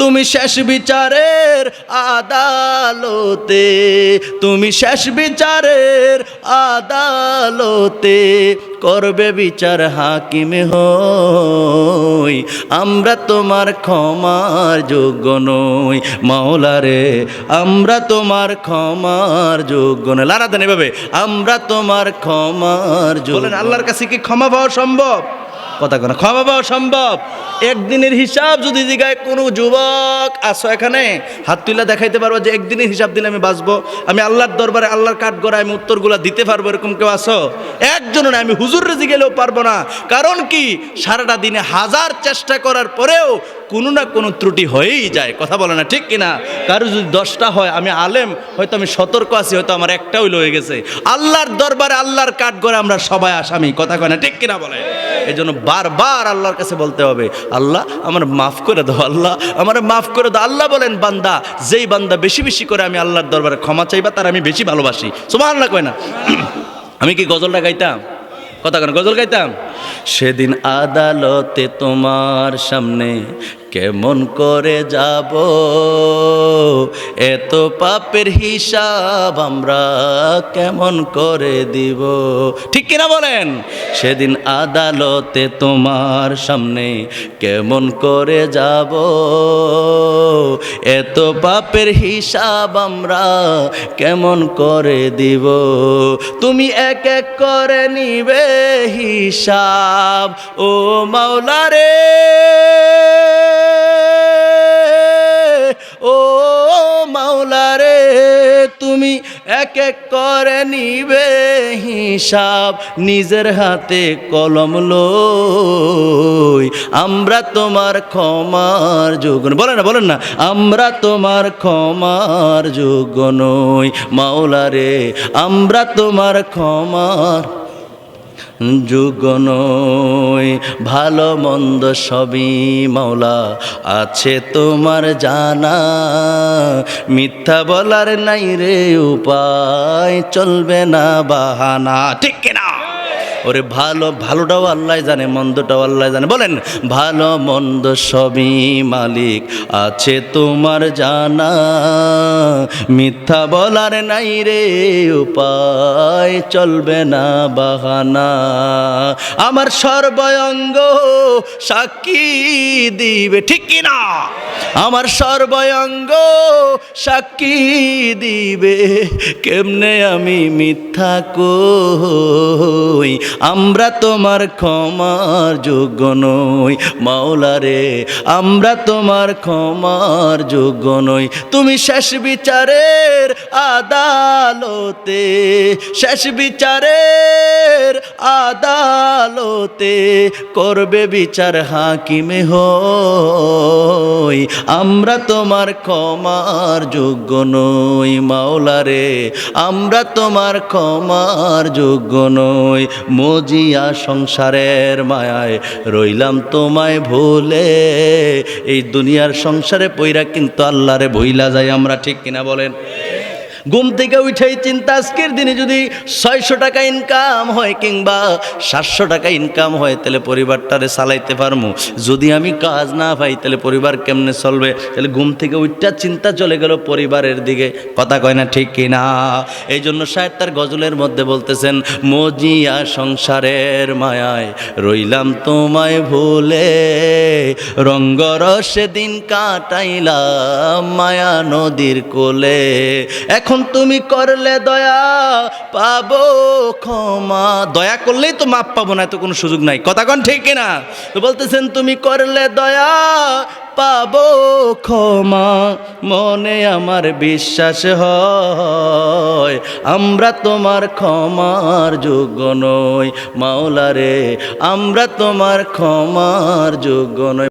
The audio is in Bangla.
তুমি শেষ বিচারের আদালতে, তুমি শেষ বিচারের আদালতে করবে বিচার হাকিম হই। আমরা তোমার ক্ষমার যোগ্য নই মাওলা রে, আমরা তোমার ক্ষমার যোগ্য নই। লারা দেন এভাবে, আমরা তোমার ক্ষমার যোগ্য। বলেন আল্লাহর কাছে কি ক্ষমা পাওয়া সম্ভব? কথা কেন ক্ষমা পাওয়া সম্ভব? একদিনের হিসাব যদি জিগায় কোনো যুবক আসো এখানে হাত তুলে দেখাইতে পারবো যে একদিনের হিসাব দিলে আমি বাঁচবো, আমি আল্লাহর দরবারে আল্লাহর কাঠ গড়ায় আমি উত্তরগুলো দিতে পারবো, এরকম কেউ আসো? একজনও না। আমি হুজুরে জিগেলেও পারবো না। কারণ কি, সারাটা দিনে হাজার চেষ্টা করার পরেও কোনো না কোনো ত্রুটি হয়েই যায়। কথা বলে না ঠিক কিনা? কারো যদি 10টা হয়, আমি আলেম, হয়তো আমি সতর্ক আছি, হয়তো আমার একটাও লয়ে গেছে। আল্লাহর দরবারে আল্লাহর কাঠ গড়ে আমরা সবাই আসামি। কথা কয় না ঠিক কিনা বলে? এই জন্য বারবার আল্লাহর কাছে বলতে হবে, আল্লাহ আমার মাফ করে দাও, আল্লাহ আমার মাফ করে দাও। আল্লাহ বলেন, বান্দা, যেই বান্দা বেশি বেশি করে আমি আল্লাহর দরবারে ক্ষমা চাইবা তার আমি বেশি ভালোবাসি। সুবহানাল্লাহ কয় না? আমি কি গজলটা গাইতাম? কথা কেন গজল গাইতাম? সেদিন আদালতে তোমার সামনে কেমন করে যাব, এত পাপের হিসাব আমরা কেমন করে দিব। ঠিক কিনা বলেন? সেদিন আদালতে তোমার সামনে কেমন করে যাব, এত পাপের হিসাব আমরা কেমন করে দিব। তুমি এক এক করে নিবে হিসাব ও মাওলা রে, ও মাওলা রে, তুমি এক এক করে নিবে হিসাব, নিজের হাতে কলম লই আমরা তোমার ক্ষমার যোগ্য। বলেন না, বলেন না, আমরা তোমার ক্ষমার যোগ্য নই মাওলা রে, আমরা তোমার ক্ষমার যোগ্য নই। ভালো মন্দ সবই মাওলা আছে তোমার জানা, মিথ্যা বলার নাই রে উপায়, চলবে না বাহানা। ঠিক কিনা? ওরে ভালোটাও আল্লাহ জানে, মন্দটাও আল্লাহ জানে। বলেন, ভালো মন্দ সবই মালিক আছে তোমার জানা, মিথ্যা বলার নাই রে উপায়, চলবে না বাহানা। আমার সর্বঙ্গ সাক্ষী দিবে। ঠিক কিনা? আমার সর্বঙ্গ সাক্ষী দিবে, কেমনে আমি মিথ্যা কই, আমরা তোমার ক্ষমার যোগ্য নই মাওলা রে, আমরা তোমার ক্ষমার যোগ্য নই। তুমি শেষ বিচারের আদালতে, শেষ বিচারের আদালতে করবে বিচার হাকিম হই। আমরা তোমার ক্ষমার যোগ্য নই মাওলা রে, আমরা তোমার ক্ষমার যোগ্য নই। মজিয়া সংসারের মায়ায় রইলাম তোমায় ভুলে, এই দুনিয়ার সংসারে পইরা কিন্তু আল্লাহরে ভুইলা যাই আমরা। ঠিক কিনা বলেন? ঘুম থেকে উঠেই চিন্তা, আজকের দিনে যদি 600 টাকা ইনকাম হয় কিংবা 700 টাকা ইনকাম হয়, তাহলে পরিবারটারে চালাইতে পারবো। যদি আমি কাজ না পাই তাহলে পরিবার কেমনে চলবে? তাহলে ঘুম থেকে উঠটা চিন্তা চলে গেল পরিবারের দিকে। কথা কয় না ঠিক কিনা? এই জন্য শায়ের তার গজলের মধ্যে বলতেছেন, মজিয়া সংসারের মায়ায় রইলাম তোমায় ভুলে, রঙ্গরসে দিন কাটাইলাম মায়া নদীর কোলে। এখন তুমি করলে দয়া পাবো ক্ষমা, দয়া করলেই তো মাপ পাবো, না তো কোনো সুযোগ নাই। কথা কন ঠিক কিনা? তো বলতেছেন, তুমি করলে দয়া পাবো ক্ষমা, মনে আমার বিশ্বাস হয়, আমরা তোমার ক্ষমার যোগ্য নই মাওলা রে, আমরা তোমার ক্ষমার যোগ্য নই।